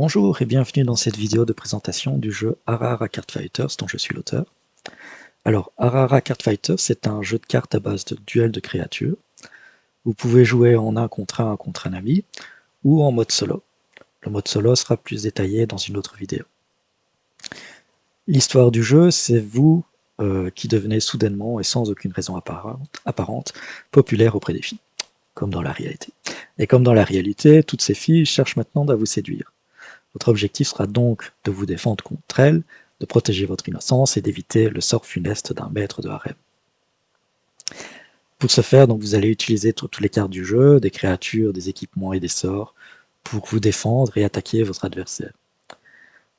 Bonjour et bienvenue dans cette vidéo de présentation du jeu Arara Card Fighters dont je suis l'auteur. Alors, Arara Card Fighters, c'est un jeu de cartes à base de duel de créatures. Vous pouvez jouer en un contre un ami, ou en mode solo. Le mode solo sera plus détaillé dans une autre vidéo. L'histoire du jeu, c'est vous qui devenez soudainement et sans aucune raison apparente populaire auprès des filles, comme dans la réalité. Et comme dans la réalité, toutes ces filles cherchent maintenant à vous séduire. Votre objectif sera donc de vous défendre contre elles, de protéger votre innocence et d'éviter le sort funeste d'un maître de harem. Pour ce faire, donc, vous allez utiliser toutes les cartes du jeu, des créatures, des équipements et des sorts pour vous défendre et attaquer votre adversaire.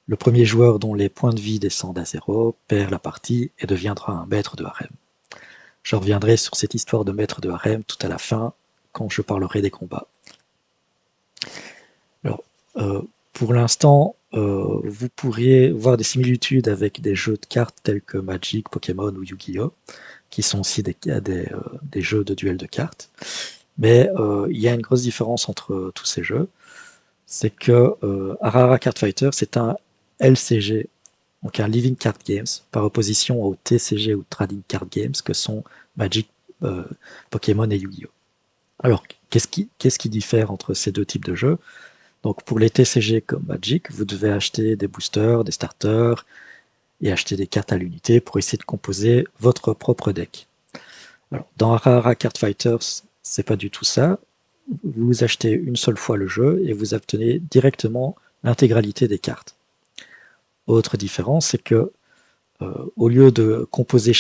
Le premier joueur dont les points de vie descendent à 0 perd la partie et deviendra un maître de harem. Je reviendrai sur cette histoire de maître de harem tout à la fin, quand je parlerai des combats. Alors, pour l'instant, vous pourriez voir des similitudes avec des jeux de cartes tels que Magic, Pokémon ou Yu-Gi-Oh, qui sont aussi des jeux de duel de cartes. Mais il y a une grosse différence entre tous ces jeux, c'est que Arara Card Fighter, c'est un LCG, donc un Living Card Games, par opposition aux TCG ou Trading Card Games que sont Magic, Pokémon et Yu-Gi-Oh. Alors, qu'est-ce qui diffère entre ces deux types de jeux? Donc pour les TCG comme Magic, vous devez acheter des boosters, des starters et acheter des cartes à l'unité pour essayer de composer votre propre deck. Alors, dans Arara Card Fighters, c'est pas du tout ça. Vous achetez une seule fois le jeu et vous obtenez directement l'intégralité des cartes. Autre différence, c'est que au lieu de composer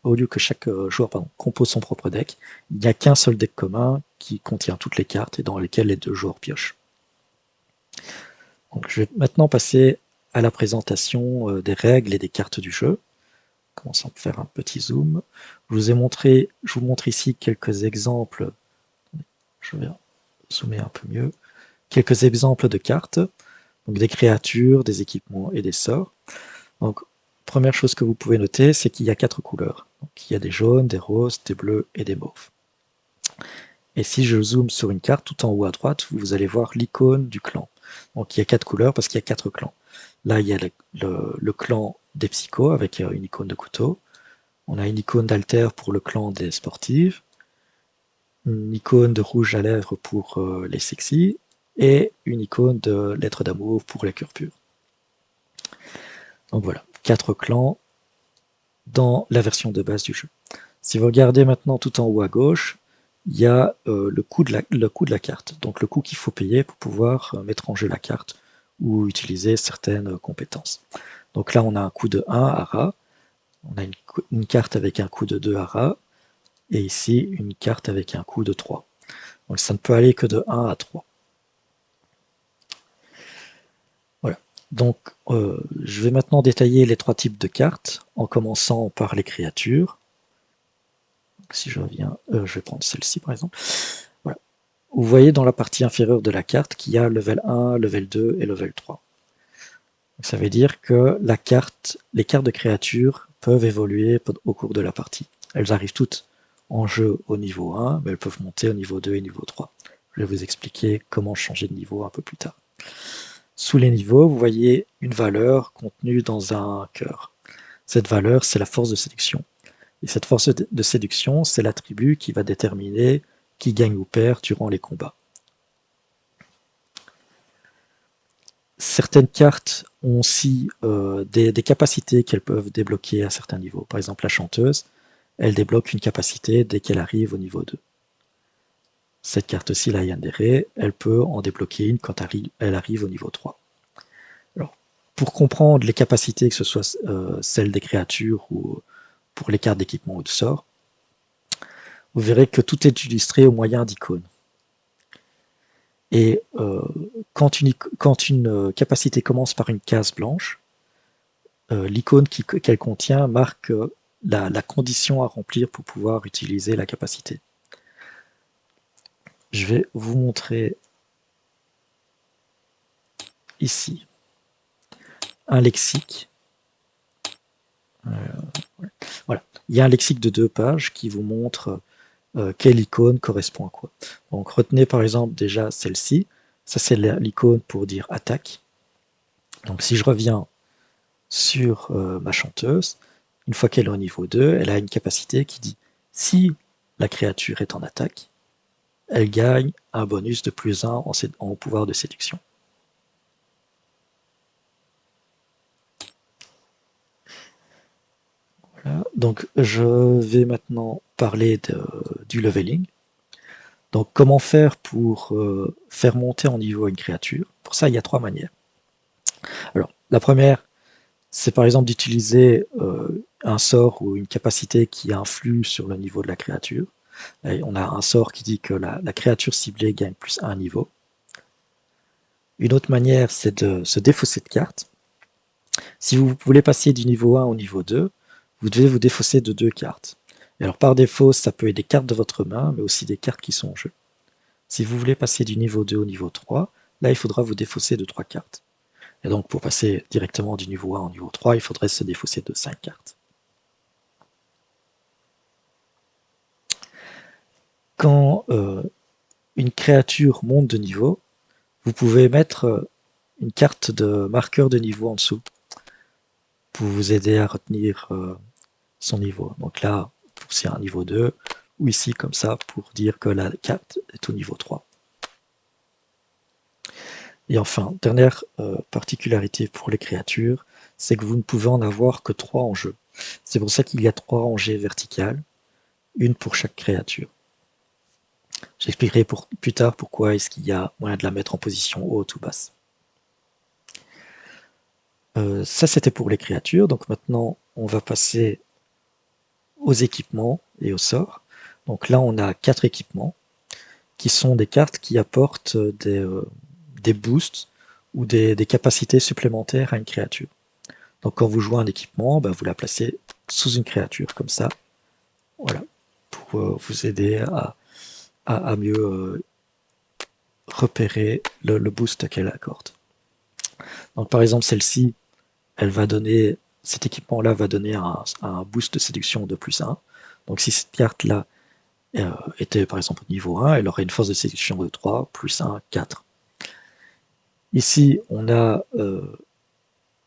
au lieu que chaque joueur compose son propre deck, il n'y a qu'un seul deck commun qui contient toutes les cartes et dans lesquelles les deux joueurs piochent. Donc, je vais maintenant passer à la présentation des règles et des cartes du jeu. Commençons par faire un petit zoom. Je vous montre ici quelques exemples. Je vais zoomer un peu mieux. Quelques exemples de cartes, donc des créatures, des équipements et des sorts. Donc, première chose que vous pouvez noter, c'est qu'il y a 4 couleurs. Donc, il y a des jaunes, des roses, des bleus et des mauves. Et si je zoome sur une carte, tout en haut à droite, vous allez voir l'icône du clan. Donc il y a 4 couleurs parce qu'il y a 4 clans. Là, il y a le clan des psychos avec une icône de couteau. On a une icône d'alter pour le clan des sportives. Une icône de rouge à lèvres pour les sexy. Et une icône de lettres d'amour pour les cœurs purs. Donc voilà, 4 clans dans la version de base du jeu. Si vous regardez maintenant tout en haut à gauche, il y a le coût de la carte, donc le coût qu'il faut payer pour pouvoir mettre en jeu la carte ou utiliser certaines compétences. Donc là, on a un coût de 1 ARA, on a une carte avec un coût de 2 ARA, et ici, une carte avec un coût de 3. Donc ça ne peut aller que de 1 à 3. Voilà. Donc je vais maintenant détailler les 3 types de cartes, en commençant par les créatures. Si je reviens, je vais prendre celle-ci par exemple. Voilà. Vous voyez dans la partie inférieure de la carte qu'il y a level 1, level 2 et level 3. Donc, ça veut dire que les cartes de créatures peuvent évoluer au cours de la partie. Elles arrivent toutes en jeu au niveau 1, mais elles peuvent monter au niveau 2 et niveau 3. Je vais vous expliquer comment changer de niveau un peu plus tard. Sous les niveaux, vous voyez une valeur contenue dans un cœur. Cette valeur, c'est la force de séduction. Et cette force de séduction, c'est l'attribut qui va déterminer qui gagne ou perd durant les combats. Certaines cartes ont aussi des capacités qu'elles peuvent débloquer à certains niveaux. Par exemple, la chanteuse, elle débloque une capacité dès qu'elle arrive au niveau 2. Cette carte-ci, la Yandere, elle peut en débloquer une quand elle arrive au niveau 3. Alors, pour comprendre les capacités, que ce soit celles des créatures ou pour les cartes d'équipement ou de sort, vous verrez que tout est illustré au moyen d'icônes. Et quand une capacité commence par une case blanche, l'icône qu'elle contient marque la condition à remplir pour pouvoir utiliser la capacité. Je vais vous montrer ici un lexique. Voilà. Il y a un lexique de 2 pages qui vous montre quelle icône correspond à quoi. Donc retenez par exemple déjà celle-ci. Ça, c'est l'icône pour dire attaque. Donc si je reviens sur ma chanteuse, une fois qu'elle est au niveau 2, elle a une capacité qui dit si la créature est en attaque, elle gagne un bonus de plus 1 en pouvoir de séduction. Voilà. Donc je vais maintenant parler du leveling. Donc comment faire pour faire monter en niveau une créature? Pour ça, il y a 3 manières. Alors, la première, c'est par exemple d'utiliser un sort ou une capacité qui influe sur le niveau de la créature. Et on a un sort qui dit que la créature ciblée gagne plus 1 niveau. Une autre manière, c'est de se défausser de cartes. Si vous voulez passer du niveau 1 au niveau 2, vous devez vous défausser de 2 cartes. Et alors par défaut, ça peut être des cartes de votre main, mais aussi des cartes qui sont en jeu. Si vous voulez passer du niveau 2 au niveau 3, là il faudra vous défausser de 3 cartes. Et donc pour passer directement du niveau 1 au niveau 3, il faudrait se défausser de 5 cartes. Quand une créature monte de niveau, vous pouvez mettre une carte de marqueur de niveau en dessous pour vous aider à retenir son niveau. Donc là, pour c'est un niveau 2, ou ici comme ça pour dire que la carte est au niveau 3. Et enfin, dernière particularité pour les créatures, c'est que vous ne pouvez en avoir que 3 en jeu. C'est pour ça qu'il y a 3 rangées verticales, une pour chaque créature. J'expliquerai plus tard pourquoi est-ce qu'il y a moyen de la mettre en position haute ou basse. Ça, c'était pour les créatures. Donc maintenant, on va passer aux équipements et aux sorts. Donc là, on a 4 équipements qui sont des cartes qui apportent des boosts ou des capacités supplémentaires à une créature. Donc quand vous jouez un équipement, bah, vous la placez sous une créature comme ça, voilà, pour vous aider à mieux repérer le boost qu'elle accorde. Donc par exemple celle-ci, elle va donner, cet équipement-là va donner un boost de séduction de plus 1. Donc si cette carte-là était par exemple au niveau 1, elle aurait une force de séduction de 3, plus 1, 4. Ici, on a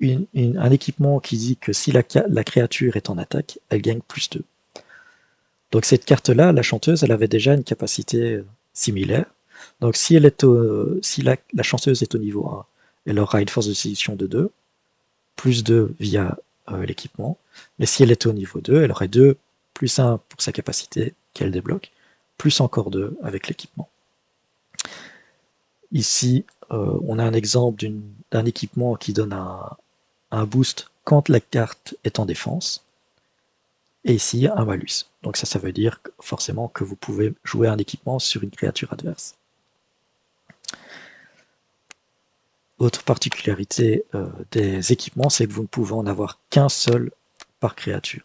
un équipement qui dit que si la créature est en attaque, elle gagne plus 2. Donc cette carte-là, la chanteuse, elle avait déjà une capacité similaire. Donc si la chanteuse est au niveau 1, elle aura une force de séduction de 2, plus 2 via l'équipement. Mais si elle était au niveau 2, elle aurait 2 plus 1 pour sa capacité qu'elle débloque, plus encore 2 avec l'équipement. Ici, on a un exemple d'un équipement qui donne un boost quand la carte est en défense. Et ici, un malus. Donc ça veut dire forcément que vous pouvez jouer un équipement sur une créature adverse. Autre particularité des équipements, c'est que vous ne pouvez en avoir qu'un seul par créature.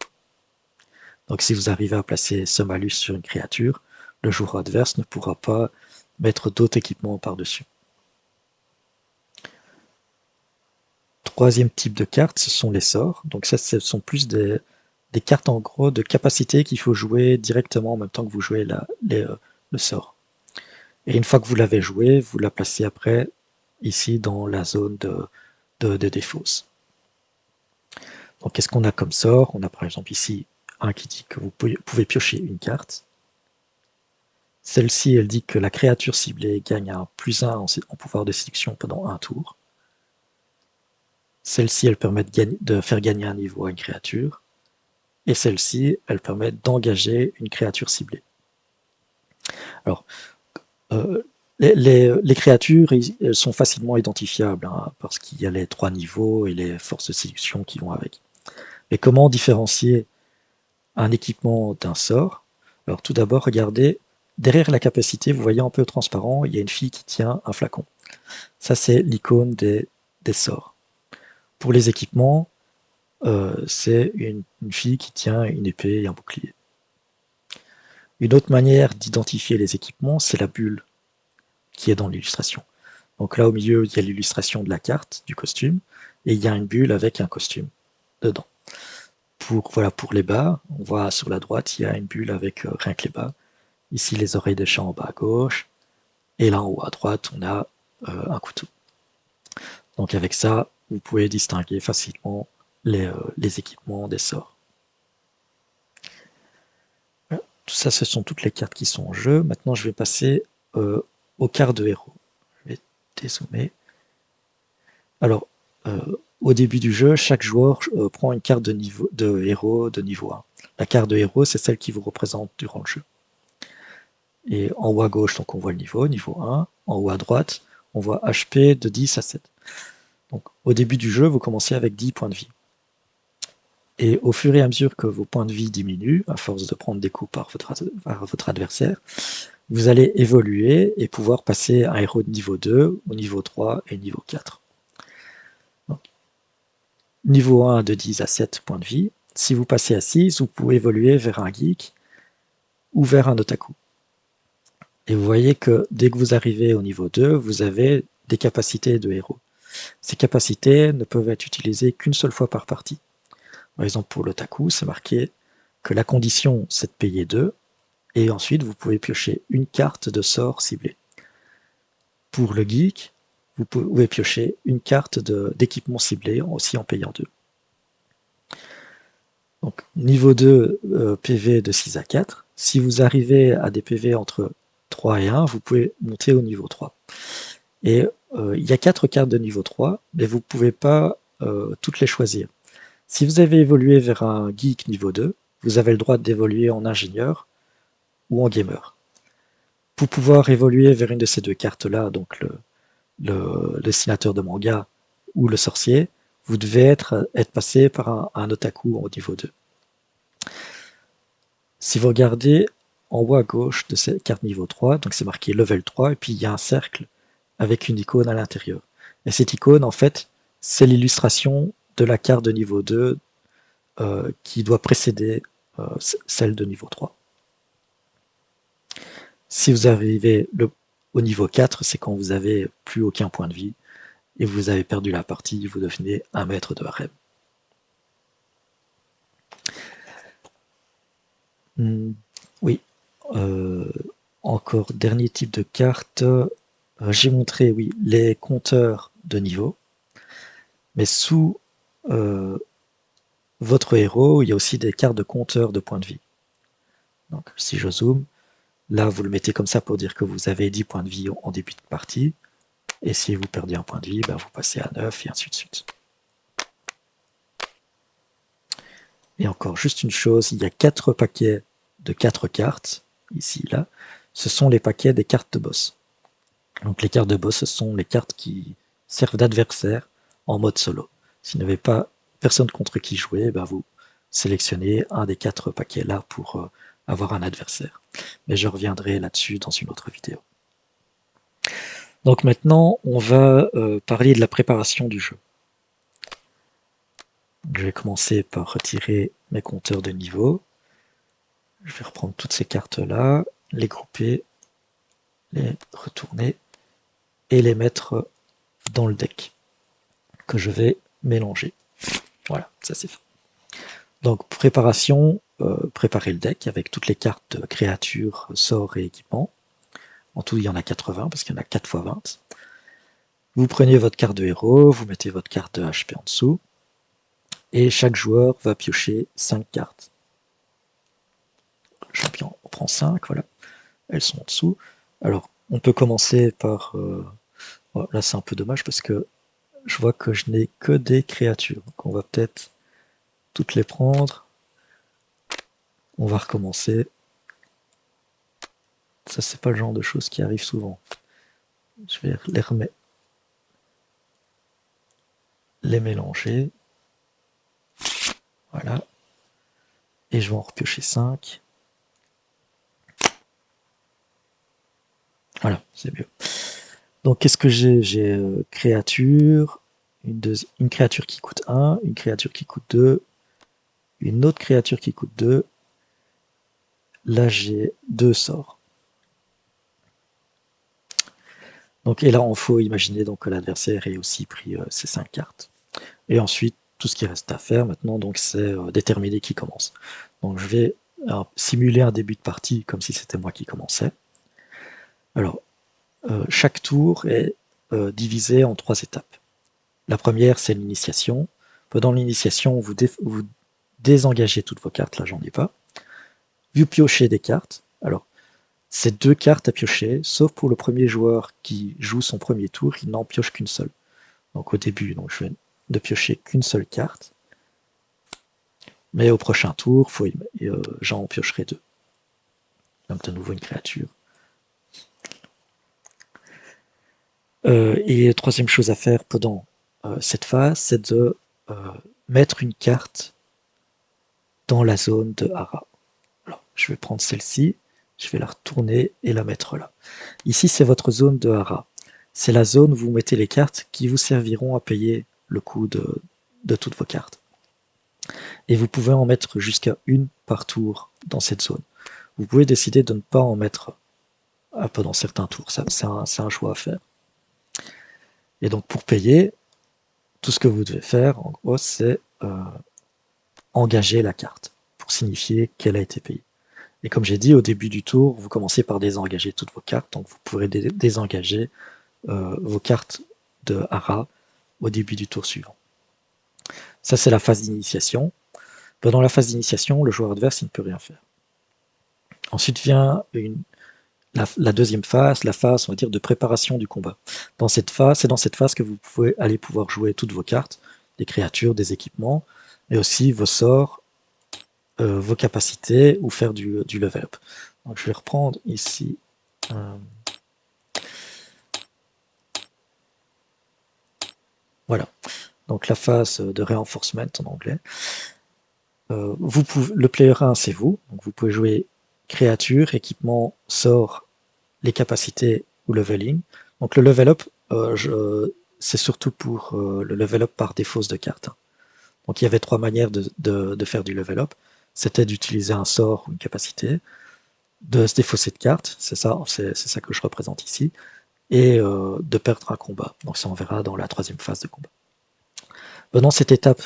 Donc si vous arrivez à placer ce malus sur une créature, le joueur adverse ne pourra pas mettre d'autres équipements par-dessus. Troisième type de carte, ce sont les sorts. Donc ça, ce sont plus des cartes en gros de capacité qu'il faut jouer directement en même temps que vous jouez le sort. Et une fois que vous l'avez joué, vous la placez après ici dans la zone de défausse. Donc qu'est-ce qu'on a comme sort? On a par exemple ici un qui dit que vous pouvez piocher une carte. Celle-ci, elle dit que la créature ciblée gagne un plus 1 en pouvoir de séduction pendant un tour. Celle-ci, elle permet de faire gagner un niveau à une créature. Et celle-ci, elle permet d'engager une créature ciblée. Alors, les créatures, elles sont facilement identifiables, hein, parce qu'il y a les 3 niveaux et les forces de séduction qui vont avec. Mais comment différencier un équipement d'un sort? Alors tout d'abord, regardez, derrière la capacité, vous voyez un peu transparent, il y a une fille qui tient un flacon. Ça, c'est l'icône des sorts. Pour les équipements, c'est une fille qui tient une épée et un bouclier. Une autre manière d'identifier les équipements, c'est la bulle qui est dans l'illustration. Donc là, au milieu, il y a l'illustration de la carte, du costume, et il y a une bulle avec un costume dedans. Pour les bas, on voit sur la droite, il y a une bulle avec rien que les bas. Ici, les oreilles de chat en bas à gauche. Et là, en haut à droite, on a un couteau. Donc avec ça, vous pouvez distinguer facilement les équipements des sorts. Voilà. Tout ça, ce sont toutes les cartes qui sont en jeu. Maintenant, je vais passer aux cartes de héros. Je vais dézoomer. Alors, au début du jeu, chaque joueur prend une carte de héros de niveau 1. La carte de héros, c'est celle qui vous représente durant le jeu. Et en haut à gauche, donc on voit le niveau 1. En haut à droite, on voit HP de 10 à 7. Donc au début du jeu, vous commencez avec 10 points de vie. Et au fur et à mesure que vos points de vie diminuent, à force de prendre des coups par votre adversaire, vous allez évoluer et pouvoir passer un héros de niveau 2, au niveau 3 et niveau 4. Donc, niveau 1 de 10 à 7 points de vie. Si vous passez à 6, vous pouvez évoluer vers un geek ou vers un otaku. Et vous voyez que dès que vous arrivez au niveau 2, vous avez des capacités de héros. Ces capacités ne peuvent être utilisées qu'une seule fois par partie. Par exemple, pour l'otaku, c'est marqué que la condition, c'est de payer 2, et ensuite vous pouvez piocher une carte de sort ciblée. Pour le geek, vous pouvez piocher une carte d'équipement ciblé, aussi en payant 2. Donc, niveau 2, PV de 6 à 4. Si vous arrivez à des PV entre 3 et 1, vous pouvez monter au niveau 3. Et il y a 4 cartes de niveau 3, mais vous ne pouvez pas toutes les choisir. Si vous avez évolué vers un geek niveau 2, vous avez le droit d'évoluer en ingénieur ou en gamer. Pour pouvoir évoluer vers une de ces deux cartes-là, donc le dessinateur de manga ou le sorcier, vous devez être passé par un otaku au niveau 2. Si vous regardez en haut à gauche de cette carte niveau 3, donc c'est marqué level 3, et puis il y a un cercle avec une icône à l'intérieur. Et cette icône, en fait, c'est l'illustration de la carte de niveau 2 qui doit précéder celle de niveau 3. Si vous arrivez au niveau 4, c'est quand vous avez plus aucun point de vie et vous avez perdu la partie, vous devenez un maître de harem. Oui. Encore dernier type de carte. J'ai montré, oui, les compteurs de niveau. Mais sous votre héros, il y a aussi des cartes de compteurs de points de vie. Donc si je zoome, là vous le mettez comme ça pour dire que vous avez 10 points de vie en début de partie. Et si vous perdez un point de vie, ben vous passez à 9 et ainsi de suite. Et encore juste une chose, il y a 4 paquets de 4 cartes, ici, là. Ce sont les paquets des cartes de boss. Donc les cartes de boss, ce sont les cartes qui servent d'adversaire en mode solo. Si vous n'avez pas personne contre qui jouer, ben vous sélectionnez un des 4 paquets là pour avoir un adversaire. Mais je reviendrai là-dessus dans une autre vidéo. Donc maintenant, on va parler de la préparation du jeu. Je vais commencer par retirer mes compteurs de niveau. Je vais reprendre toutes ces cartes-là, les grouper, les retourner et les mettre dans le deck que je vais mélanger. Voilà, ça c'est fait. Donc préparation, préparer le deck avec toutes les cartes de créatures, sorts et équipements. En tout, il y en a 80 parce qu'il y en a 4 x 20. Vous prenez votre carte de héros, vous mettez votre carte de HP en dessous, et chaque joueur va piocher 5 cartes. Le champion en prend 5, voilà. Elles sont en dessous. Alors, on peut commencer par... là, c'est un peu dommage parce que je vois que je n'ai que des créatures. Donc, on va peut-être toutes les prendre. On va recommencer. Ça, c'est pas le genre de choses qui arrivent souvent. Je vais les remettre. Les mélanger. Voilà. Et je vais en repiocher 5. Voilà, c'est mieux. Donc, qu'est-ce que j'ai? J'ai créature, une créature qui coûte 1, une créature qui coûte 2, une autre créature qui coûte 2. Là, j'ai 2 sorts. Donc, et là, il faut imaginer donc, que l'adversaire ait aussi pris ses 5 cartes. Et ensuite, tout ce qui reste à faire maintenant, donc, c'est déterminer qui commence. Donc, je vais simuler un début de partie comme si c'était moi qui commençais. Alors, chaque tour est divisée en 3 étapes. La première, c'est l'initiation. Pendant l'initiation, vous désengagez toutes vos cartes, là j'en ai pas. Vous piochez des cartes. Alors, c'est 2 cartes à piocher, sauf pour le premier joueur qui joue son premier tour, il n'en pioche qu'une seule. Donc au début, donc, je vais ne piocher qu'une seule carte. Mais au prochain tour, j'en piocherai 2. Donc de nouveau une créature. Et la troisième chose à faire pendant cette phase, c'est de mettre une carte dans la zone de hara. Alors, je vais prendre celle-ci, je vais la retourner et la mettre là. Ici, c'est votre zone de hara. C'est la zone où vous mettez les cartes qui vous serviront à payer le coût de toutes vos cartes. Et vous pouvez en mettre jusqu'à une par tour dans cette zone. Vous pouvez décider de ne pas en mettre pendant certains tours. C'est un choix à faire. Et donc pour payer, tout ce que vous devez faire, en gros, c'est engager la carte pour signifier qu'elle a été payée. Et comme j'ai dit, au début du tour, vous commencez par désengager toutes vos cartes, donc vous pourrez désengager vos cartes de hara au début du tour suivant. Ça, c'est la phase d'initiation. Pendant la phase d'initiation, le joueur adverse il ne peut rien faire. Ensuite vient la deuxième phase, la phase, on va dire, de préparation du combat. C'est dans cette phase que vous allez pouvoir jouer toutes vos cartes, des créatures, des équipements, mais aussi vos sorts, vos capacités ou faire du level up. Donc je vais reprendre ici. Voilà. Donc la phase de reinforcement en anglais. Le player 1, c'est vous. Donc vous pouvez jouer créature, équipement, sort, les capacités ou leveling. Donc le level up, c'est surtout pour le level up par défausse de cartes. Donc il y avait 3 manières de faire du level up. C'était d'utiliser un sort ou une capacité, de se défausser de cartes, c'est ça que je représente ici, et de perdre un combat. Donc ça on verra dans la 3e phase de combat. Pendant cette étape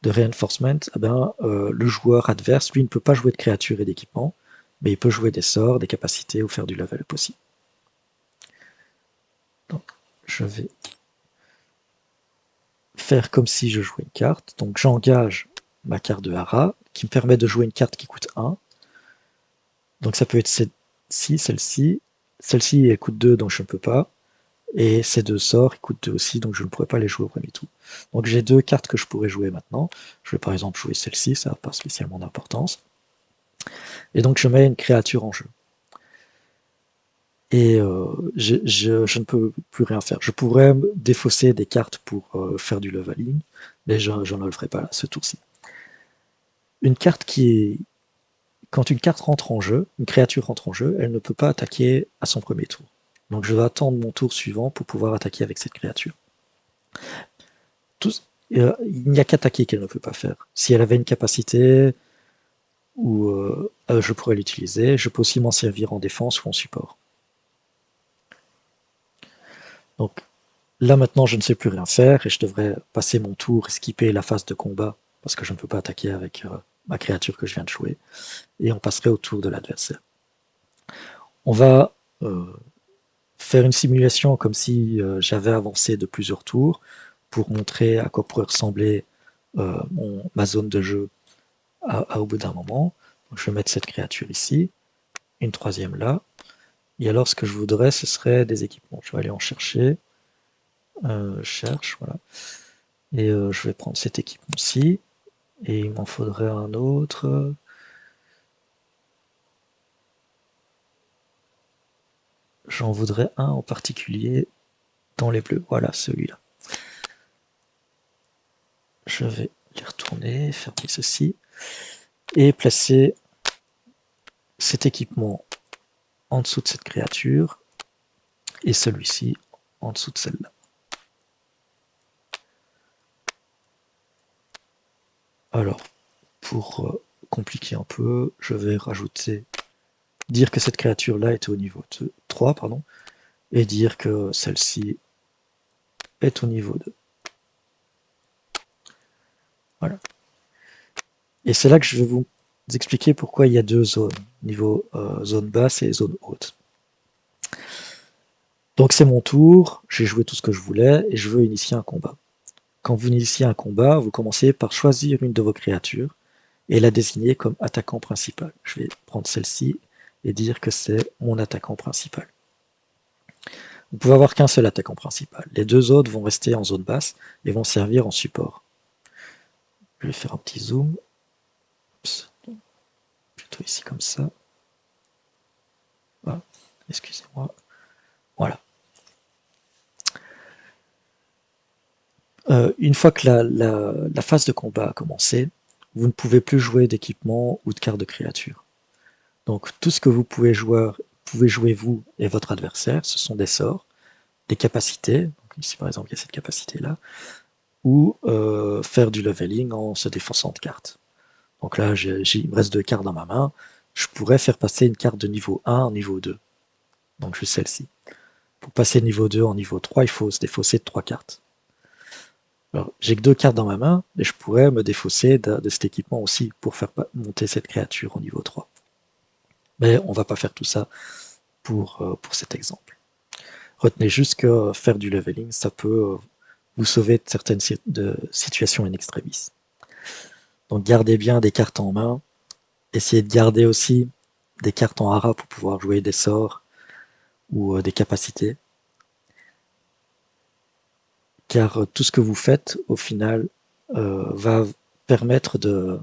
de reinforcement, le joueur adverse, lui, ne peut pas jouer de créatures et d'équipements, mais il peut jouer des sorts, des capacités ou faire du level up aussi. Donc, je vais faire comme si je jouais une carte. Donc, j'engage ma carte de hara, qui me permet de jouer une carte qui coûte 1. Donc, ça peut être celle-ci, celle-ci. Celle-ci, elle coûte 2, donc je ne peux pas. Et ces 2 sorts, ils coûtent 2 aussi, donc je ne pourrais pas les jouer au premier tour. Donc, j'ai 2 cartes que je pourrais jouer maintenant. Je vais par exemple jouer celle-ci, ça n'a pas spécialement d'importance. Et donc, je mets une créature en jeu. Et je ne peux plus rien faire. Je pourrais défausser des cartes pour faire du leveling, mais je ne le ferai pas là, ce tour-ci. Quand une carte rentre en jeu, une créature rentre en jeu, elle ne peut pas attaquer à son premier tour. Donc je vais attendre mon tour suivant pour pouvoir attaquer avec cette créature. Il n'y a qu'attaquer qu'elle ne peut pas faire. Si elle avait une capacité, je pourrais l'utiliser. Je peux aussi m'en servir en défense ou en support. Donc là maintenant je ne sais plus rien faire et je devrais passer mon tour et skipper la phase de combat parce que je ne peux pas attaquer avec ma créature que je viens de jouer. Et on passerait au tour de l'adversaire. On va faire une simulation comme si j'avais avancé de plusieurs tours pour montrer à quoi pourrait ressembler ma zone de jeu au bout d'un moment. Donc, je vais mettre cette créature ici, une 3e là. Et alors ce que je voudrais, ce serait des équipements. Je vais aller en chercher. Cherche, voilà. Et je vais prendre cet équipement-ci. Et il m'en faudrait un autre. J'en voudrais un en particulier dans les bleus. Voilà, celui-là. Je vais les retourner, fermer ceci. Et placer cet équipement en dessous de cette créature. Et celui-ci en dessous de celle-là. Alors, pour compliquer un peu, je vais dire que cette créature-là était au niveau 3, pardon, et dire que celle-ci est au niveau 2. Voilà. Et c'est là que je vais vous expliquer pourquoi il y a 2 zones, niveau zone basse et zone haute. Donc c'est mon tour, j'ai joué tout ce que je voulais et je veux initier un combat. Quand vous initiez un combat, vous commencez par choisir une de vos créatures et la désigner comme attaquant principal. Je vais prendre celle-ci et dire que c'est mon attaquant principal. Vous pouvez avoir qu'un seul attaquant principal. Les deux autres vont rester en zone basse et vont servir en support. Je vais faire un petit zoom. Oups. Plutôt ici comme ça. Ah, excusez-moi. Voilà. Une fois que la phase de combat a commencé, vous ne pouvez plus jouer d'équipement ou de carte de créature. Donc tout ce que vous pouvez jouer vous et votre adversaire, ce sont des sorts, des capacités, donc ici par exemple il y a cette capacité-là, ou faire du leveling en se défonçant de cartes. Donc là, il me reste 2 cartes dans ma main, je pourrais faire passer une carte de niveau 1 en niveau 2. Donc juste celle-ci. Pour passer de niveau 2 en niveau 3, il faut se défausser de 3 cartes. Alors, j'ai que 2 cartes dans ma main, et je pourrais me défausser de cet équipement aussi pour faire monter cette créature au niveau 3. Mais on va pas faire tout ça pour cet exemple. Retenez juste que faire du leveling, ça peut vous sauver de certaines situations in extremis. Donc gardez bien des cartes en main, essayez de garder aussi des cartes en hara pour pouvoir jouer des sorts ou des capacités. Car tout ce que vous faites, au final, va permettre de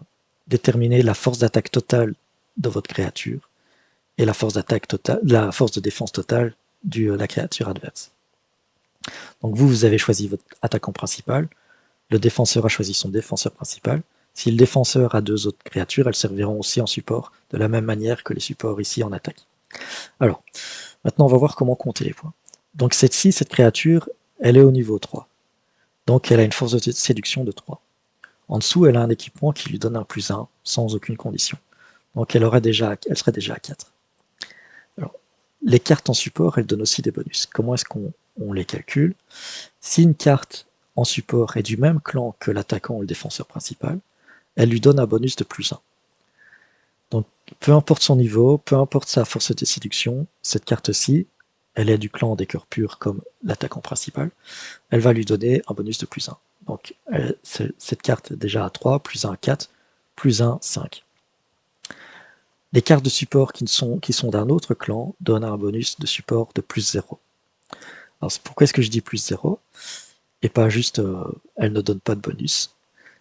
déterminer la force d'attaque totale de votre créature et la force d'attaque totale, la force de défense totale de la créature adverse. Donc vous avez choisi votre attaquant principal, le défenseur a choisi son défenseur principal. Si le défenseur a 2 autres créatures, elles serviront aussi en support, de la même manière que les supports ici en attaque. Alors, maintenant on va voir comment compter les points. Donc cette créature, elle est au niveau 3. Donc elle a une force de séduction de 3. En dessous, elle a un équipement qui lui donne un +1 sans aucune condition. Donc elle serait déjà à 4. Alors, les cartes en support, elles donnent aussi des bonus. Comment est-ce qu'on les calcule? Si une carte en support est du même clan que l'attaquant ou le défenseur principal, elle lui donne un bonus de +1. Donc peu importe son niveau, peu importe sa force de séduction, cette carte-ci, elle est du clan des cœurs purs comme l'attaquant principal, elle va lui donner un bonus de +1. Donc cette carte déjà à 3, +1 4, +1 5. Les cartes de support qui sont d'un autre clan donnent un bonus de support de +0. Alors pourquoi est-ce que je dis +0 et pas juste elles ne donnent pas de bonus?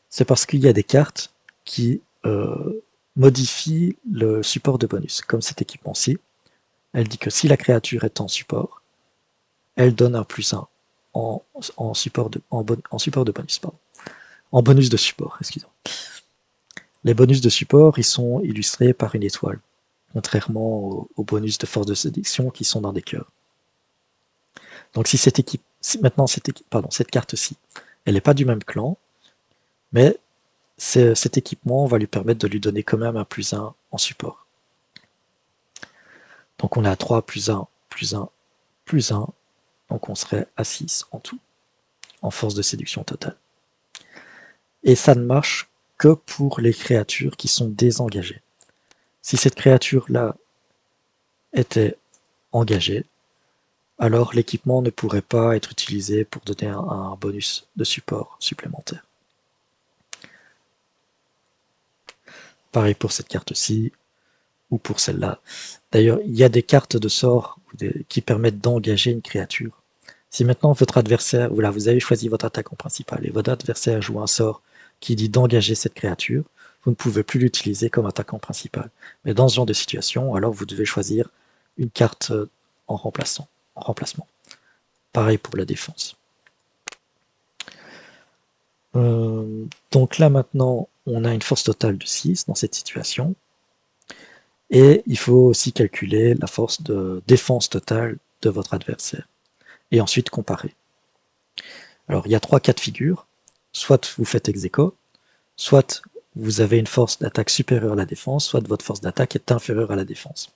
C'est parce qu'il y a des cartes qui modifient le support de bonus, comme cet équipement-ci. Elle dit que si la créature est en support, elle donne un +1 en support de bonus, pardon. En bonus de support, excusez-moi. Les bonus de support, ils sont illustrés par une étoile, contrairement aux bonus de force de séduction qui sont dans des cœurs. Donc si cette carte-ci, elle n'est pas du même clan, mais cet équipement va lui permettre de lui donner quand même un +1 en support. Donc on est à 3, +1, +1, +1, donc on serait à 6 en tout, en force de séduction totale. Et ça ne marche que pour les créatures qui sont désengagées. Si cette créature-là était engagée, alors l'équipement ne pourrait pas être utilisé pour donner un bonus de support supplémentaire. Pareil pour cette carte-ci, ou pour celle-là. D'ailleurs, il y a des cartes de sorts qui permettent d'engager une créature. Si maintenant votre adversaire, voilà, vous avez choisi votre attaquant principal et votre adversaire joue un sort qui dit d'engager cette créature, vous ne pouvez plus l'utiliser comme attaquant principal. Mais dans ce genre de situation, alors vous devez choisir une carte en remplacement. Pareil pour la défense. Donc là maintenant, on a une force totale de 6 dans cette situation. Et il faut aussi calculer la force de défense totale de votre adversaire. Et ensuite comparer. Alors il y a 3 cas de figure. Soit vous faites ex aequo, soit vous avez une force d'attaque supérieure à la défense, soit votre force d'attaque est inférieure à la défense.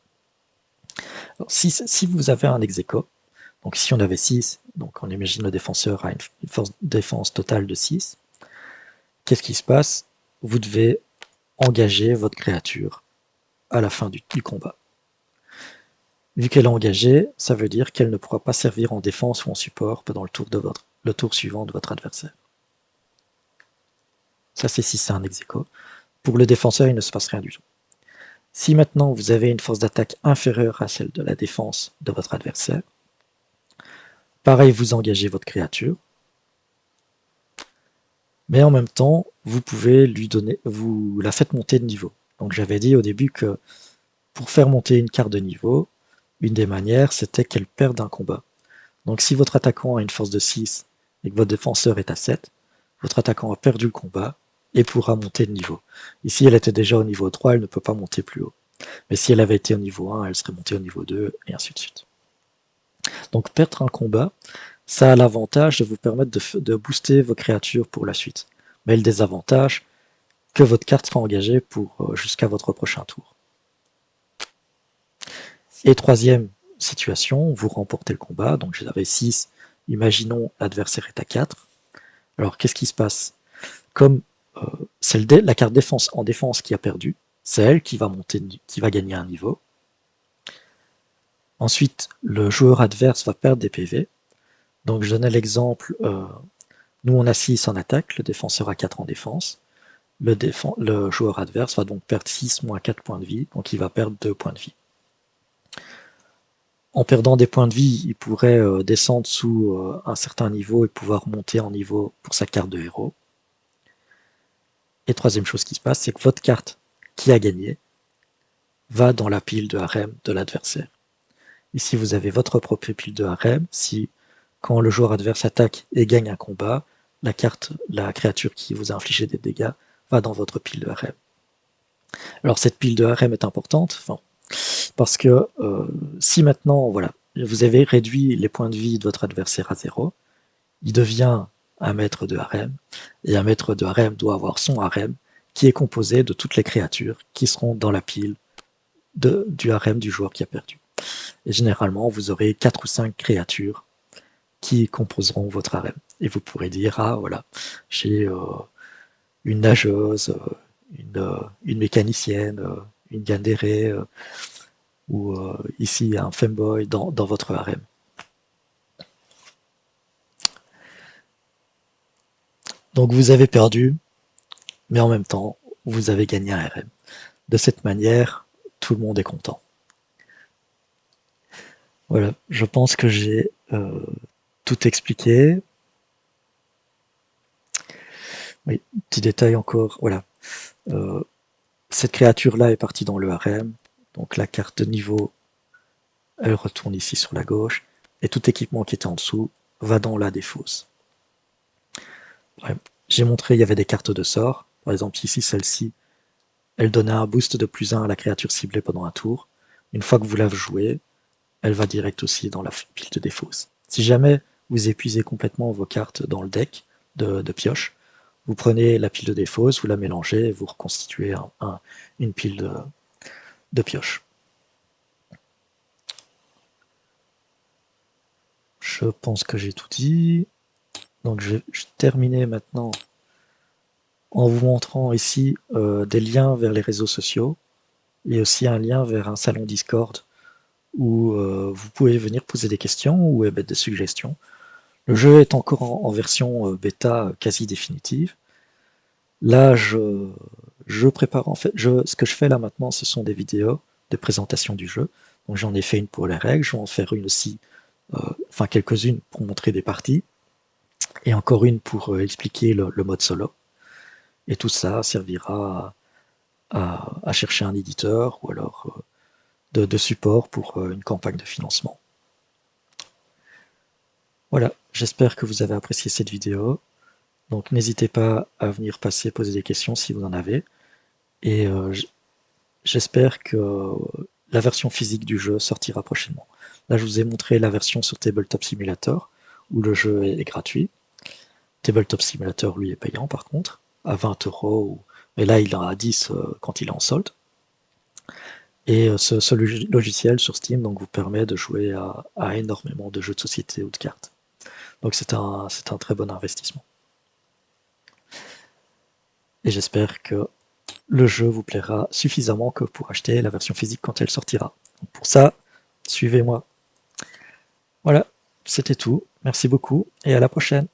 Alors, si vous avez un ex aequo, donc si on avait 6, donc on imagine le défenseur a une force de défense totale de 6, qu'est-ce qui se passe? Vous devez engager votre créature à la fin du combat. Vu qu'elle est engagée, ça veut dire qu'elle ne pourra pas servir en défense ou en support pendant le tour suivant de votre adversaire. Ça, c'est si c'est un ex-aequo. Pour le défenseur, il ne se passe rien du tout. Si maintenant vous avez une force d'attaque inférieure à celle de la défense de votre adversaire, pareil, vous engagez votre créature, mais en même temps, vous pouvez lui donner, vous la faites monter de niveau. Donc j'avais dit au début que pour faire monter une carte de niveau, une des manières, c'était qu'elle perde un combat. Donc si votre attaquant a une force de 6 et que votre défenseur est à 7, votre attaquant a perdu le combat et pourra monter de niveau. Ici, elle était déjà au niveau 3, elle ne peut pas monter plus haut. Mais si elle avait été au niveau 1, elle serait montée au niveau 2, et ainsi de suite. Donc perdre un combat, ça a l'avantage de vous permettre de booster vos créatures pour la suite. Mais le désavantage, que votre carte sera engagée pour jusqu'à votre prochain tour. Et troisième situation, vous remportez le combat, donc j'avais 6, imaginons l'adversaire est à 4. Alors qu'est-ce qui se passe? Comme c'est la carte défense en défense qui a perdu, c'est elle qui va monter, qui va gagner un niveau. Ensuite, le joueur adverse va perdre des PV. Donc je donnais l'exemple, nous on a 6 en attaque, le défenseur a 4 en défense. Le joueur adverse va donc perdre 6 moins 4 points de vie, donc il va perdre 2 points de vie. En perdant des points de vie, il pourrait descendre sous un certain niveau et pouvoir monter en niveau pour sa carte de héros. Et troisième chose qui se passe, c'est que votre carte qui a gagné va dans la pile de harem de l'adversaire. Ici, vous avez votre propre pile de harem. Si, quand le joueur adverse attaque et gagne un combat, la créature qui vous a infligé des dégâts va dans votre pile de harem. Alors cette pile de harem est importante, parce que si maintenant, voilà, vous avez réduit les points de vie de votre adversaire à 0, il devient un maître de harem, et un maître de harem doit avoir son harem, qui est composé de toutes les créatures qui seront dans la pile du harem du joueur qui a perdu. Et généralement, vous aurez 4 ou 5 créatures qui composeront votre harem. Et vous pourrez dire, ah voilà, j'ai une nageuse, une mécanicienne, une yandere, ou ici un femboy dans votre harem. Donc vous avez perdu, mais en même temps, vous avez gagné un harem. De cette manière, tout le monde est content. Voilà, je pense que j'ai tout expliqué. Oui, petit détail encore, voilà. Euh, cette créature-là est partie dans le harem, donc la carte de niveau, elle retourne ici sur la gauche, et tout équipement qui était en dessous va dans la défausse. Ouais. J'ai montré, il y avait des cartes de sort, par exemple ici, celle-ci, elle donnait un boost de +1 à la créature ciblée pendant un tour. Une fois que vous l'avez jouée, elle va direct aussi dans la pile de défausse. Si jamais vous épuisez complètement vos cartes dans le deck de pioche, vous prenez la pile de défausse, vous la mélangez et vous reconstituez une pile de pioche. Je pense que j'ai tout dit. Donc je vais terminer maintenant en vous montrant ici des liens vers les réseaux sociaux et aussi un lien vers un salon Discord où vous pouvez venir poser des questions ou émettre des suggestions. Le jeu est encore en version bêta quasi définitive. Là, je prépare en fait, ce que je fais là maintenant, ce sont des vidéos de présentation du jeu. Donc j'en ai fait une pour les règles, je vais en faire une aussi, enfin quelques-unes pour montrer des parties, et encore une pour expliquer le mode solo. Et tout ça servira à chercher un éditeur ou alors de support pour une campagne de financement. Voilà, j'espère que vous avez apprécié cette vidéo. Donc n'hésitez pas à venir poser des questions si vous en avez. Et j'espère que la version physique du jeu sortira prochainement. Là, je vous ai montré la version sur Tabletop Simulator, où le jeu est gratuit. Tabletop Simulator, lui, est payant par contre, à 20 €, mais là, il en a 10 quand il est en solde. Et ce logiciel sur Steam donc, vous permet de jouer à énormément de jeux de société ou de cartes. Donc c'est un très bon investissement. Et j'espère que le jeu vous plaira suffisamment que pour acheter la version physique quand elle sortira. Donc pour ça, suivez-moi. Voilà, c'était tout. Merci beaucoup et à la prochaine.